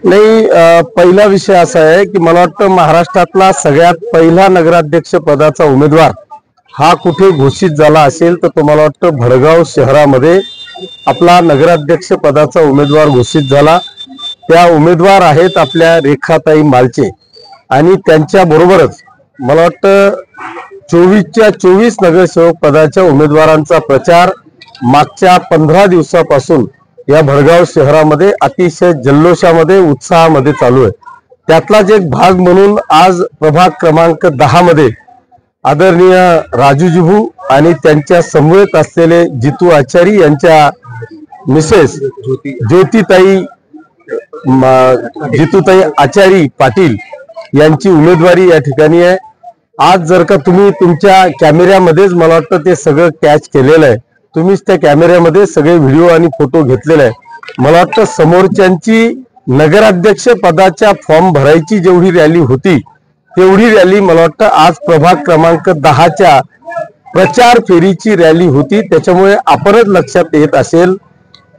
नाही, पहिला विषय असा आहे की मला वाटतं महाराष्ट्रातला सगळ्यात पहिला नगराध्यक्ष पदाचा उमेदवार हा कुठे घोषित झाला असेल तर तो मला वाटतं भडगाव शहरामध्ये आपला नगराध्यक्ष पदाचा उमेदवार घोषित झाला। त्या उमेदवार आहेत आपल्या रेखाताई मालचे आणि त्यांच्या बरोबरच मला वाटतं 24च्या 24 नगरसेवक पदाच्या उमेदवारांचा प्रचार मागच्या 15 दिवसापासून या भडगाव शहरामध्ये अतिशय जल्लोषामध्ये उत्साहामध्ये चालू आहे। त्यातलाच एक भाग म्हणून आज प्रभाग क्रमांक 10 मध्ये आदरणीय राजूजीभू आणि त्यांच्या समवेत असलेले जितू आचारी यांच्या मिसेस जितूताई आचारी पाटील यांची उमेदवारी या ठिकाणी आहे। आज जर का तुम्ही तुमच्या कॅमेऱ्यामध्येच मला वाटतं ते सगळं कॅच केलेलं आहे, तुम्हीच त्या कॅमेऱ्यामध्ये सगळे व्हिडिओ आणि फोटो घेतलेले आहे। मला वाटतं समोरच्यांची नगराध्यक्ष पदाच्या फॉर्म भरायची जेवढी रॅली होती तेवढी रॅली मला वाटतं आज प्रभाग क्रमांक 10च्या प्रचार फेरीची रॅली होती। त्याच्यामुळे आपणच लक्षात येत असेल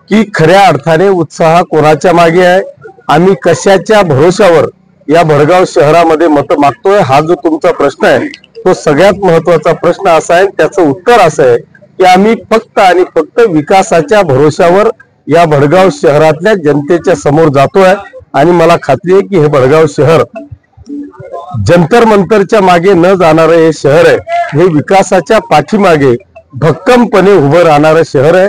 की खऱ्या अर्थाने उत्साह कोणाच्या मागे आहे, आम्ही कशाच्या भरोशावर या भडगाव शहरामध्ये मत मागतोय, हा जो तुमचा प्रश्न आहे तो सगळ्यात महत्त्वाचा प्रश्न असा आहे। त्याचं उत्तर असं आहे की आम्ही फक्त आणि फक्त विकासाच्या भरोशावर या भडगाव शहरातल्या जनतेच्या समोर जातोय आणि मला खात्री आहे की हे भडगाव शहर जंतर मंतरच्या मागे न जाणारं हे शहर आहे, हे विकासाच्या पाठीमागे भक्कमपणे उभं राहणारं शहर आहे।